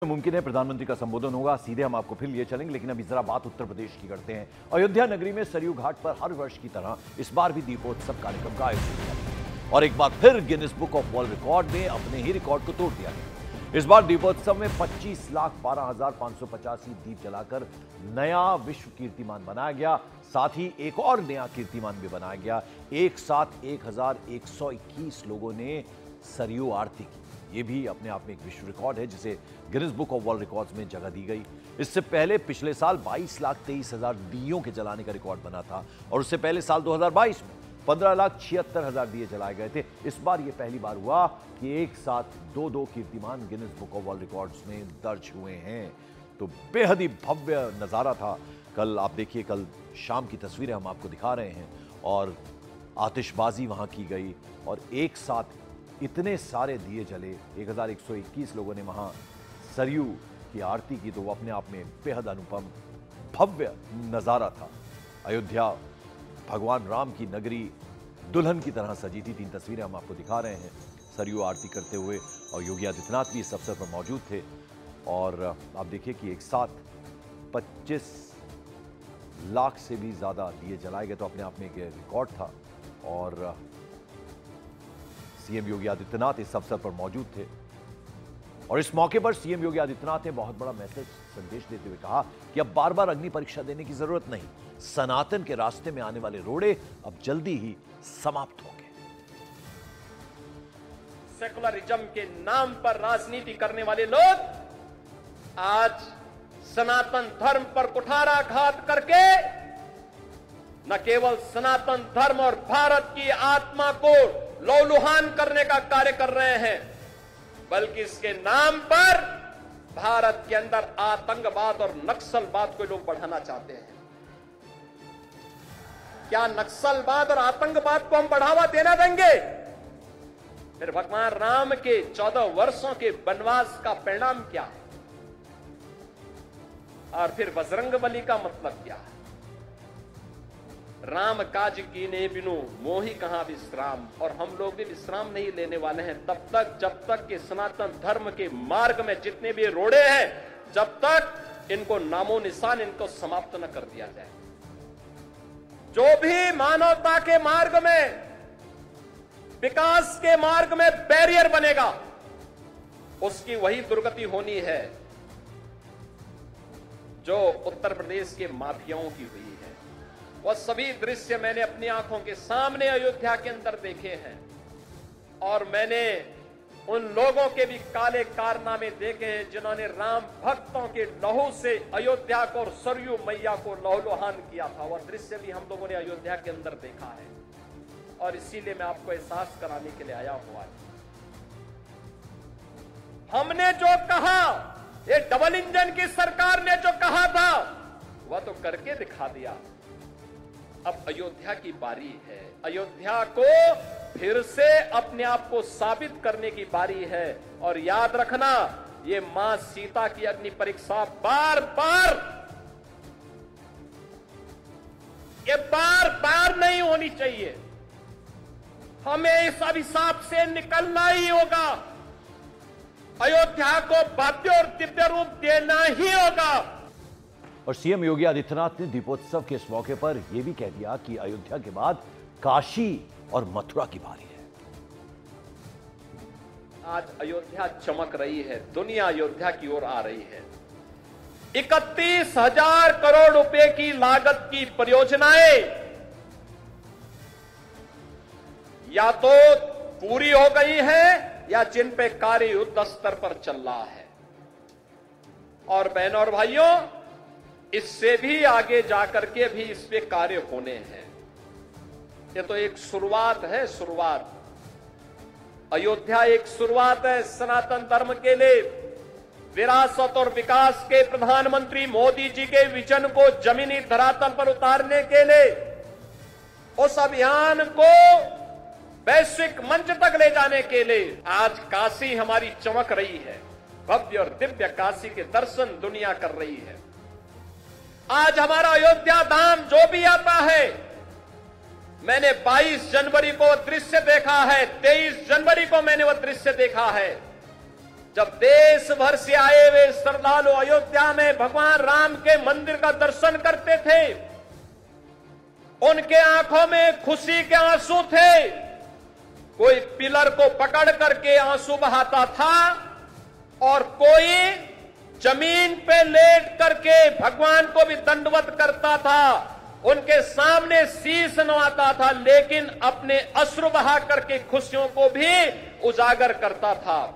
मुमकिन है प्रधानमंत्री का संबोधन होगा, सीधे हम आपको फिर लिए चलेंगे, लेकिन अभी जरा बात उत्तर प्रदेश की करते हैं। अयोध्या नगरी में सरयू घाट पर हर वर्ष की तरह इस बार भी दीपोत्सव कार्यक्रम का आयोजन किया गया और एक बार फिर Guinness book of world record ने अपने ही रिकॉर्ड को तोड़ दिया गया। इस बार दीपोत्सव में 25,12,585 दीप जलाकर नया विश्व कीर्तिमान बनाया गया। साथ ही एक और नया कीर्तिमान भी बनाया गया। एक साथ 1,121 लोगों ने सरयू आरती की। ये भी अपने आप में एक विश्व रिकॉर्ड है जिसे Guinness book of world records में जगह दी गई। इससे पहले पिछले साल 22,23,000 दियों के जलाने का रिकॉर्ड बना था और उससे पहले साल 2022 में 15,76,000 दिए जलाए गए थे। इस बार यह पहली बार हुआ कि एक साथ दो कीर्तिमान Guinness book of world records में दर्ज हुए हैं। तो बेहद ही भव्य नजारा था। कल आप देखिए, कल शाम की तस्वीरें हम आपको दिखा रहे हैं और आतिशबाजी वहां की गई और एक साथ इतने सारे दिए जले। 1,121 लोगों ने वहां सरयू की आरती की, तो वो अपने आप में बेहद अनुपम भव्य नजारा था। अयोध्या भगवान राम की नगरी दुल्हन की तरह सजी थी। 3 तस्वीरें हम आपको दिखा रहे हैं सरयू आरती करते हुए और योगी आदित्यनाथ भी इस अवसर पर मौजूद थे। और आप देखिए कि एक साथ 25 लाख से भी ज्यादा दिए जलाए गए, तो अपने आप में एक रिकॉर्ड था। और सीएम योगी आदित्यनाथ इस अवसर पर मौजूद थे और इस मौके पर सीएम योगी आदित्यनाथ ने बहुत बड़ा मैसेज संदेश देते हुए कहा कि अब बार बार अग्नि परीक्षा देने की जरूरत नहीं। सनातन के रास्ते में आने वाले रोड़े अब जल्दी ही समाप्त होंगे। सेकुलरिज्म के नाम पर राजनीति करने वाले लोग आज सनातन धर्म पर कुठाराघात करके न केवल सनातन धर्म और भारत की आत्मा को लौलुहान करने का कार्य कर रहे हैं, बल्कि इसके नाम पर भारत के अंदर आतंकवाद और नक्सलवाद को लोग बढ़ाना चाहते हैं। क्या नक्सलवाद और आतंकवाद को हम बढ़ावा देना देंगे? फिर भगवान राम के 14 वर्षों के वनवास का परिणाम क्या है? और फिर बजरंगबली का मतलब क्या है? राम काज कीने बिनु मोहि कहां विश्राम। और हम लोग भी विश्राम नहीं लेने वाले हैं तब तक जब तक कि सनातन धर्म के मार्ग में जितने भी रोड़े हैं, जब तक इनको नामो निशान इनको समाप्त न कर दिया जाए। जो भी मानवता के मार्ग में, विकास के मार्ग में बैरियर बनेगा, उसकी वही दुर्गति होनी है जो उत्तर प्रदेश के माफियाओं की हुई है। वह सभी दृश्य मैंने अपनी आंखों के सामने अयोध्या के अंदर देखे हैं और मैंने उन लोगों के भी काले कारनामे देखे हैं जिन्होंने राम भक्तों के लहू से अयोध्या को और सरयू मैया को लहूलुहान किया था। वह दृश्य भी हम लोगों ने अयोध्या के अंदर देखा है और इसीलिए मैं आपको एहसास कराने के लिए आया हूं। आज हमने जो कहा, ये डबल इंजन की सरकार ने जो कहा था वह तो करके दिखा दिया। अब अयोध्या की बारी है। अयोध्या को फिर से अपने आप को साबित करने की बारी है। और याद रखना, ये मां सीता की अग्नि परीक्षा बार बार नहीं होनी चाहिए। हमें इस अभिशाप से निकलना ही होगा। अयोध्या को भव्य और दिव्य रूप देना ही होगा। और सीएम योगी आदित्यनाथ ने दीपोत्सव के इस मौके पर यह भी कह दिया कि अयोध्या के बाद काशी और मथुरा की बारी है। आज अयोध्या चमक रही है, दुनिया अयोध्या की ओर आ रही है। 31,000 करोड़ रुपए की लागत की परियोजनाएं या तो पूरी हो गई है या जिन पे कार्य युद्ध स्तर पर चल रहा है। और बहनों और भाइयों, इससे भी आगे जाकर के भी इस पे कार्य होने हैं। ये तो एक शुरुआत है। शुरुआत अयोध्या एक शुरुआत है सनातन धर्म के लिए। विरासत और विकास के प्रधानमंत्री मोदी जी के विजन को जमीनी धरातल पर उतारने के लिए, उस अभियान को वैश्विक मंच तक ले जाने के लिए आज काशी हमारी चमक रही है। भव्य और दिव्य काशी के दर्शन दुनिया कर रही है। आज हमारा अयोध्या धाम जो भी आता है, मैंने 22 जनवरी को दृश्य देखा है, 23 जनवरी को मैंने वह दृश्य देखा है। जब देश भर से आए हुए श्रद्धालु अयोध्या में भगवान राम के मंदिर का दर्शन करते थे, उनके आंखों में खुशी के आंसू थे। कोई पिलर को पकड़ करके आंसू बहाता था और कोई जमीन पे लेट करके भगवान को भी दंडवत करता था, उनके सामने शीश नवाता था, लेकिन अपने अश्रु बहा करके खुशियों को भी उजागर करता था।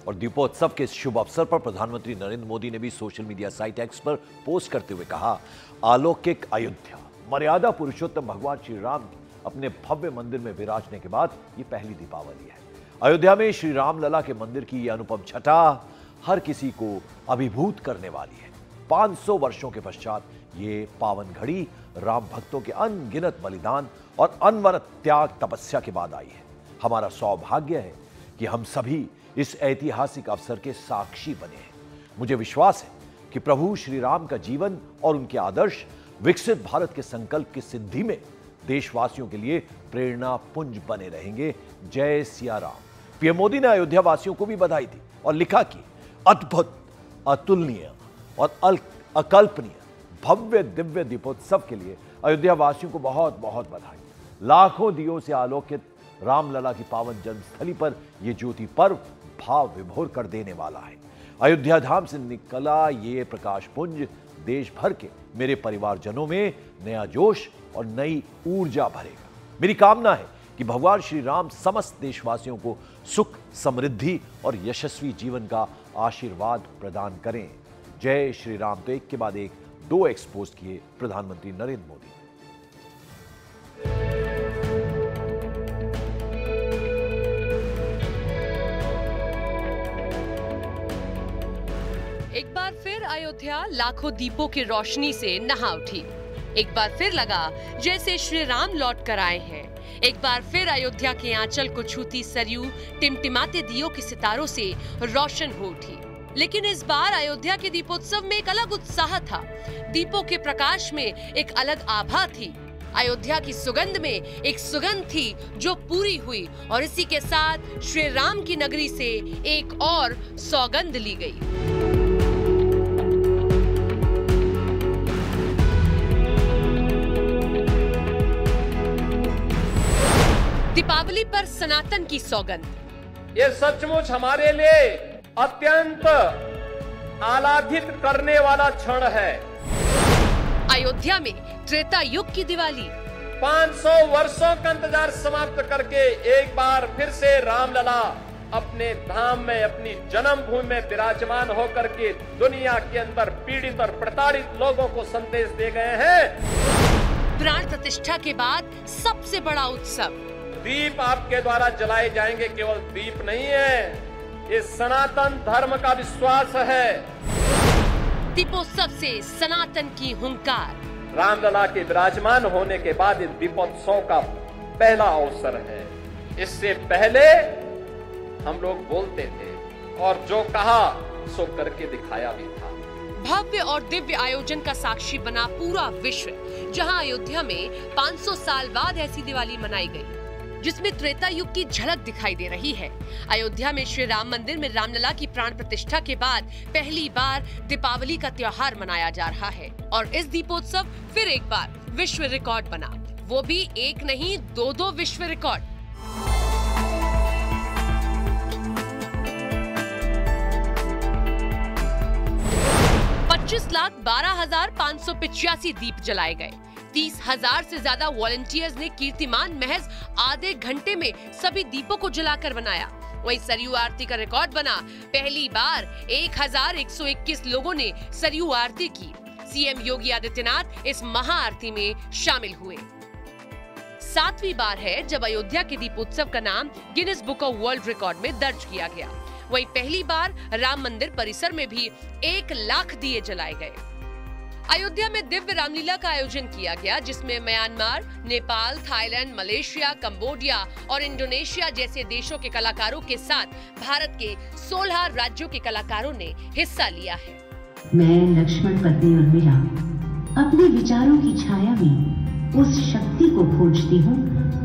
और दीपोत्सव के इस शुभ अवसर पर प्रधानमंत्री नरेंद्र मोदी ने भी सोशल मीडिया साइट एक्स पर पोस्ट करते हुए कहा, अलौकिक अयोध्या, मर्यादा पुरुषोत्तम भगवान श्री राम की अपने भव्य मंदिर में विराजने के बाद ये पहली दीपावली है। अयोध्या में श्री राम लला के मंदिर की ये अनुपम छटा हर किसी को अभिभूत करने वाली है। 500 वर्षों के पश्चात ये पावन घड़ी राम भक्तों के अनगिनत बलिदान और अनवरत त्याग तपस्या के बाद आई है। हमारा सौभाग्य है कि हम सभी इस ऐतिहासिक अवसर के साक्षी बने हैं। मुझे विश्वास है कि प्रभु श्री राम का जीवन और उनके आदर्श विकसित भारत के संकल्प की सिद्धि में देशवासियों के लिए प्रेरणा पुंज बने रहेंगे। जय सिया राम। पीएम मोदी ने अयोध्या वासियों को भी बधाई दी और लिखा कि अद्भुत, अतुलनीय और अकल्पनीय भव्य दिव्य दीपोत्सव के लिए अयोध्या वासियों को बहुत बहुत बधाई। लाखों दियों से आलोकित रामलला की पावन जन्मस्थली पर यह ज्योति पर्व भाव विभोर कर देने वाला है। अयोध्या धाम से निकला ये प्रकाश पुंज देश भर के मेरे परिवारजनों में नया जोश और नई ऊर्जा भरेगा। मेरी कामना है कि भगवान श्री राम समस्त देशवासियों को सुख, समृद्धि और यशस्वी जीवन का आशीर्वाद प्रदान करें। जय श्री राम। तो एक के बाद एक 2 एक्सपोज किए प्रधानमंत्री नरेंद्र मोदी। एक बार फिर अयोध्या लाखों दीपों की रोशनी से नहा उठी। एक बार फिर लगा जैसे श्री राम लौट कर आए हैं। एक बार फिर अयोध्या के आंचल को छूती सरयू टिमटिमाते दियों के सितारों से रोशन हो उठी। लेकिन इस बार अयोध्या के दीपोत्सव में एक अलग उत्साह था। दीपों के प्रकाश में एक अलग आभा थी। अयोध्या की सुगंध में एक सुगंध थी जो पूरी हुई और इसी के साथ श्री राम की नगरी से एक और सौगंध ली गई। दीपावली पर सनातन की सौगंध। ये सचमुच हमारे लिए अत्यंत आह्लादित करने वाला क्षण है। अयोध्या में त्रेता युग की दिवाली। 500 वर्षों का इंतजार समाप्त करके एक बार फिर से रामलला अपने धाम में, अपनी जन्मभूमि में विराजमान होकर के दुनिया के अंदर पीड़ित और प्रताड़ित लोगों को संदेश दे गए हैं। प्राण प्रतिष्ठा के बाद सबसे बड़ा उत्सव। दीप आपके द्वारा जलाए जाएंगे। केवल दीप नहीं है, ये सनातन धर्म का विश्वास है। दीपोत्सव से सनातन की हुंकार। रामलला के विराजमान होने के बाद इस दीपोत्सव का पहला अवसर है। इससे पहले हम लोग बोलते थे और जो कहा सो करके दिखाया भी था। भव्य और दिव्य आयोजन का साक्षी बना पूरा विश्व, जहां अयोध्या में 500 साल बाद ऐसी दिवाली मनाई गई जिसमें त्रेता युग की झलक दिखाई दे रही है। अयोध्या में श्री राम मंदिर में रामलला की प्राण प्रतिष्ठा के बाद पहली बार दीपावली का त्योहार मनाया जा रहा है और इस दीपोत्सव फिर एक बार विश्व रिकॉर्ड बना, वो भी एक नहीं 2 विश्व रिकॉर्ड। $25,12,585 दीप जलाए गए। 30,000 से ज्यादा वॉलंटियर्स ने कीर्तिमान महज आधे घंटे में सभी दीपों को जलाकर बनाया। वहीं सरयू आरती का रिकॉर्ड बना। पहली बार 1,121 लोगों ने सरयू आरती की। सीएम योगी आदित्यनाथ इस महाआरती में शामिल हुए। 7वीं बार है जब अयोध्या के दीपोत्सव का नाम Guinness book of world record में दर्ज किया गया। वहीं पहली बार राम मंदिर परिसर में भी 1 लाख दिए जलाए गए। अयोध्या में दिव्य रामलीला का आयोजन किया गया, जिसमें Myanmar, Nepal, Thailand, Malaysia, Cambodia और इंडोनेशिया जैसे देशों के कलाकारों के साथ भारत के 16 राज्यों के कलाकारों ने हिस्सा लिया है। मैं लक्ष्मण पत्नी उर्मिला अपने विचारों की छाया में उस शक्ति को खोजती हूँ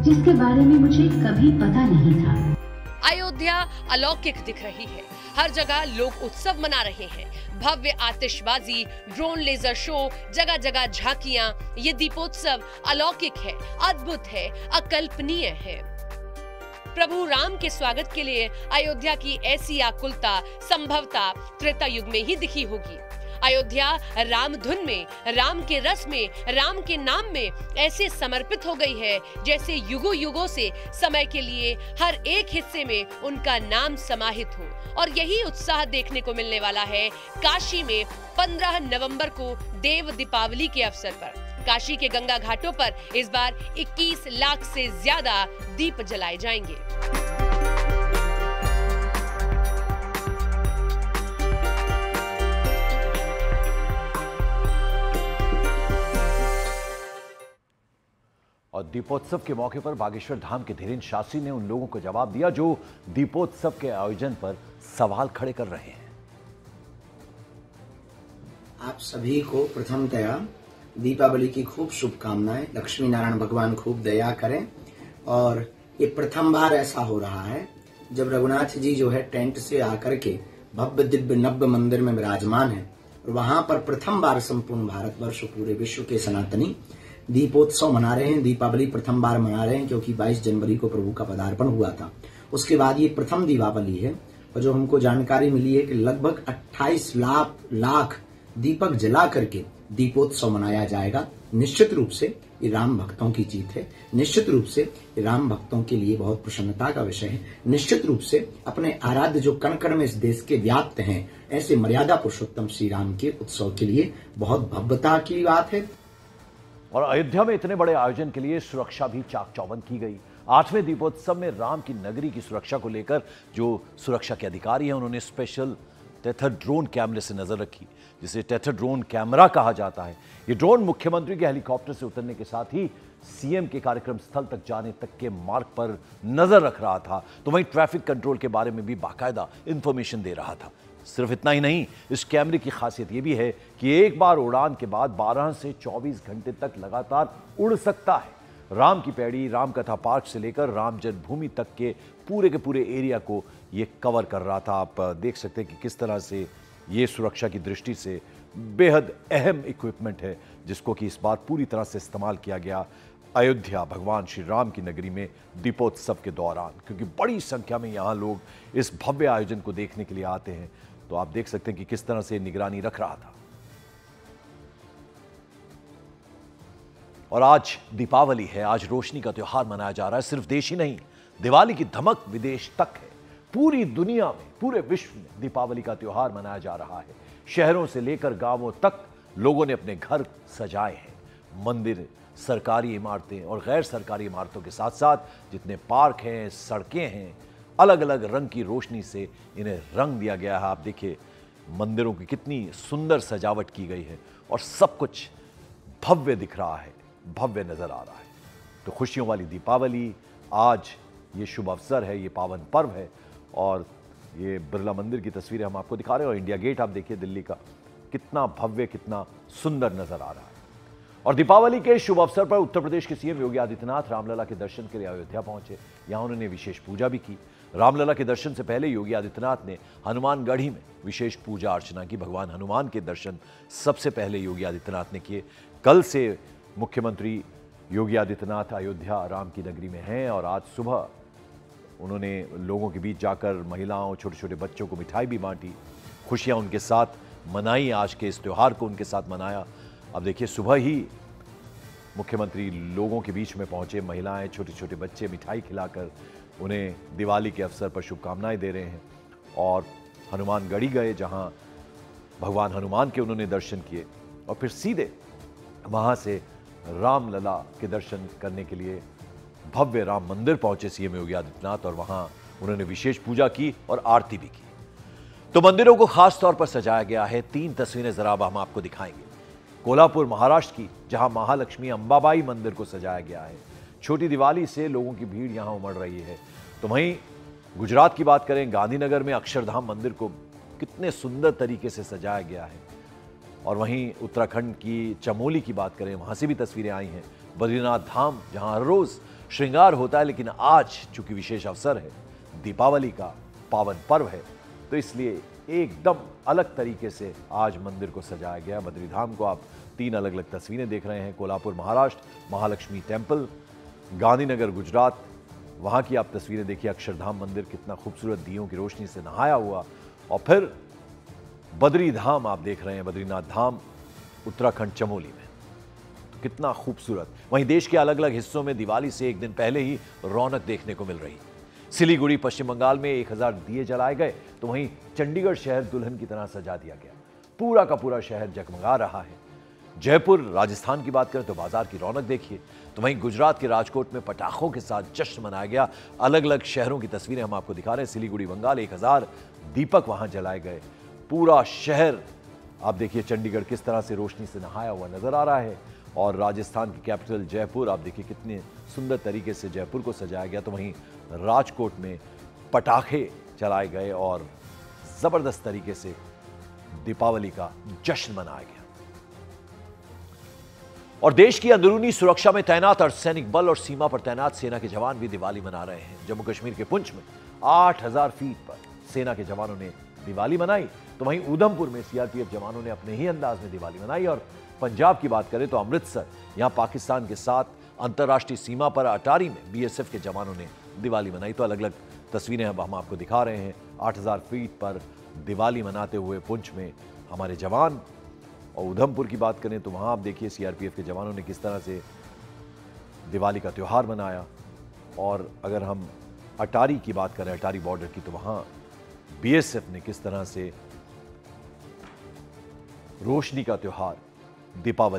जिसके बारे में मुझे कभी पता नहीं था। अयोध्या अयोध्या अलौकिक दिख रही है। हर जगह लोग उत्सव मना रहे हैं। भव्य आतिशबाजी, ड्रोन लेजर शो, जगह जगह झांकियां। ये दीपोत्सव अलौकिक है, अद्भुत है, अकल्पनीय है। प्रभु राम के स्वागत के लिए अयोध्या की ऐसी आकुलता संभवतः त्रेता युग में ही दिखी होगी। अयोध्या राम धुन में, राम के रस में, राम के नाम में ऐसे समर्पित हो गई है जैसे युगों युगों से समय के लिए हर एक हिस्से में उनका नाम समाहित हो। और यही उत्साह देखने को मिलने वाला है काशी में 15 नवंबर को देव दीपावली के अवसर पर। काशी के गंगा घाटों पर इस बार 21 लाख से ज्यादा दीप जलाए जाएंगे। और दीपोत्सव के मौके पर बागेश्वर धाम के धीरेन्द्र शास्त्री ने उन लोगों को जवाब दिया जो दीपोत्सव के आयोजन पर सवाल खड़े कर रहे हैं। आप सभी को प्रथमतया दीपावली की खूब शुभकामनाएं। लक्ष्मी नारायण भगवान खूब दया करें। और ये प्रथम बार ऐसा हो रहा है जब रघुनाथ जी जो है टेंट से आकर के भव्य दिव्य नव्य मंदिर में विराजमान है और वहां पर प्रथम बार संपूर्ण भारतवर्ष पूरे विश्व के सनातनी दीपोत्सव मना रहे हैं। दीपावली प्रथम बार मना रहे हैं क्योंकि 22 जनवरी को प्रभु का पदार्पण हुआ था। उसके बाद ये प्रथम दीपावली है और जो हमको जानकारी मिली है कि लगभग 28 लाख दीपक जला करके दीपोत्सव मनाया जाएगा। निश्चित रूप से ये राम भक्तों की जीत है। निश्चित रूप से ये राम भक्तों के लिए बहुत प्रसन्नता का विषय है। निश्चित रूप से अपने आराध्य जो कण कण में इस देश के व्याप्त हैं, ऐसे मर्यादा पुरुषोत्तम श्री राम के उत्सव के लिए बहुत भव्यता की बात है। और अयोध्या में इतने बड़े आयोजन के लिए सुरक्षा भी चाक चौबंद की गई। 8वें दीपोत्सव में राम की नगरी की सुरक्षा को लेकर जो सुरक्षा के अधिकारी हैं उन्होंने स्पेशल टेथर ड्रोन कैमरे से नजर रखी, जिसे टेथर ड्रोन कैमरा कहा जाता है। ये ड्रोन मुख्यमंत्री के हेलीकॉप्टर से उतरने के साथ ही सीएम के कार्यक्रम स्थल तक जाने तक के मार्ग पर नजर रख रहा था, तो वहीं ट्रैफिक कंट्रोल के बारे में भी बाकायदा इंफॉर्मेशन दे रहा था। सिर्फ इतना ही नहीं, इस कैमरे की खासियत यह भी है कि एक बार उड़ान के बाद 12 से 24 घंटे तक लगातार उड़ सकता है। राम की पैड़ी, राम कथा पार्क से लेकर राम जन्मभूमि तक के पूरे एरिया को यह कवर कर रहा था। आप देख सकते हैं कि किस तरह से ये सुरक्षा की दृष्टि से बेहद अहम इक्विपमेंट है, जिसको कि इस बार पूरी तरह से इस्तेमाल किया गया अयोध्या भगवान श्री राम की नगरी में दीपोत्सव के दौरान, क्योंकि बड़ी संख्या में यहां लोग इस भव्य आयोजन को देखने के लिए आते हैं। तो आप देख सकते हैं कि किस तरह से निगरानी रख रहा था। और आज दीपावली है, आज रोशनी का त्योहार मनाया जा रहा है। सिर्फ देश ही नहीं, दिवाली की धमक विदेश तक है। पूरी दुनिया में, पूरे विश्व में दीपावली का त्योहार मनाया जा रहा है। शहरों से लेकर गांवों तक लोगों ने अपने घर सजाए हैं। मंदिर, सरकारी इमारतें और गैर सरकारी इमारतों के साथ साथ जितने पार्क हैं, सड़कें हैं, अलग अलग रंग की रोशनी से इन्हें रंग दिया गया है। आप देखिए मंदिरों की कितनी सुंदर सजावट की गई है और सब कुछ भव्य दिख रहा है, भव्य नजर आ रहा है। तो खुशियों वाली दीपावली, आज ये शुभ अवसर है, ये पावन पर्व है। और ये बिरला मंदिर की तस्वीरें हम आपको दिखा रहे हैं और इंडिया गेट आप देखिए दिल्ली का, कितना भव्य, कितना सुंदर नजर आ रहा है। और दीपावली के शुभ अवसर पर उत्तर प्रदेश के सीएम योगी आदित्यनाथ रामलला के दर्शन के लिए अयोध्या पहुंचे। यहां उन्होंने विशेष पूजा भी की। रामलला के दर्शन से पहले योगी आदित्यनाथ ने हनुमानगढ़ी में विशेष पूजा अर्चना की। भगवान हनुमान के दर्शन सबसे पहले योगी आदित्यनाथ ने किए। कल से मुख्यमंत्री योगी आदित्यनाथ अयोध्या राम की नगरी में हैं और आज सुबह उन्होंने लोगों के बीच जाकर महिलाओं, छोटे छोटे बच्चों को मिठाई भी बांटी, खुशियां उनके साथ मनाई, आज के इस त्यौहार को उनके साथ मनाया। अब देखिए सुबह ही मुख्यमंत्री लोगों के बीच में पहुंचे, महिलाएं, छोटे छोटे बच्चे मिठाई खिलाकर उन्हें दिवाली के अवसर पर शुभकामनाएं दे रहे हैं। और हनुमानगढ़ी गए जहां भगवान हनुमान के उन्होंने दर्शन किए और फिर सीधे वहां से रामलला के दर्शन करने के लिए भव्य राम मंदिर पहुंचे सीएम योगी आदित्यनाथ और वहां उन्होंने विशेष पूजा की और आरती भी की। तो मंदिरों को खास तौर पर सजाया गया है। 3 तस्वीरें जरा अब हम आपको दिखाएंगे। कोल्हापुर महाराष्ट्र की, जहां महालक्ष्मी अंबाबाई मंदिर को सजाया गया है। छोटी दिवाली से लोगों की भीड़ यहां उमड़ रही है। तो वहीं गुजरात की बात करें, गांधीनगर में अक्षरधाम मंदिर को कितने सुंदर तरीके से सजाया गया है। और वहीं उत्तराखंड की चमोली की बात करें, वहां से भी तस्वीरें आई हैं। बद्रीनाथ धाम, जहां हर रोज श्रृंगार होता है, लेकिन आज चूंकि विशेष अवसर है, दीपावली का पावन पर्व है, तो इसलिए एकदम अलग तरीके से आज मंदिर को सजाया गया। बद्रीधाम को आप 3 अलग अलग तस्वीरें देख रहे हैं। कोल्हापुर महाराष्ट्र, महालक्ष्मी टेम्पल, गांधीनगर गुजरात, वहां की आप तस्वीरें देखिए। अक्षरधाम मंदिर कितना खूबसूरत दियों की रोशनी से नहाया हुआ, और फिर बद्रीधाम आप देख रहे हैं, बद्रीनाथ धाम उत्तराखंड चमोली में, तो कितना खूबसूरत। वहीं देश के अलग अलग हिस्सों में दिवाली से एक दिन पहले ही रौनक देखने को मिल रही। सिलीगुड़ी पश्चिम बंगाल में 1000 दिए जलाए गए, तो वहीं चंडीगढ़ शहर दुल्हन की तरह सजा दिया गया। पूरा का पूरा शहर जगमगा रहा है। जयपुर राजस्थान की बात करें तो बाजार की रौनक देखिए। तो वहीं गुजरात के राजकोट में पटाखों के साथ जश्न मनाया गया। अलग अलग शहरों की तस्वीरें हम आपको दिखा रहे हैं। सिलीगुड़ी बंगाल 1000 दीपक वहां जलाए गए। पूरा शहर आप देखिए, चंडीगढ़ किस तरह से रोशनी से नहाया हुआ नजर आ रहा है। और राजस्थान की कैपिटल जयपुर आप देखिए कितने सुंदर तरीके से जयपुर को सजाया गया। तो वहीं राजकोट में पटाखे चलाए गए और जबरदस्त तरीके से दीपावली का जश्न मनाया गया। और देश की अंदरूनी सुरक्षा में तैनात अर्धसैनिक बल और सीमा पर तैनात सेना के जवान भी दिवाली मना रहे हैं। जम्मू कश्मीर के पुंछ में 8000 फीट पर सेना के जवानों ने दिवाली मनाई, तो वहीं उधमपुर में सीआरपीएफ जवानों ने अपने ही अंदाज में दिवाली मनाई। और पंजाब की बात करें तो अमृतसर, यहां पाकिस्तान के साथ अंतर्राष्ट्रीय सीमा पर अटारी में बीएसएफ के जवानों ने दिवाली मनाई। तो अलग अलग तस्वीरें अब हम आपको दिखा रहे हैं। 8000 फीट पर दिवाली मनाते हुए पुंछ में हमारे जवान। और उधमपुर की बात करें तो वहां आप देखिए सीआरपीएफ के जवानों ने किस तरह से दिवाली का त्यौहार मनाया। और अगर हम अटारी की बात करें, अटारी बॉर्डर की, तो वहां बीएसएफ ने किस तरह से रोशनी का त्यौहार दीपावली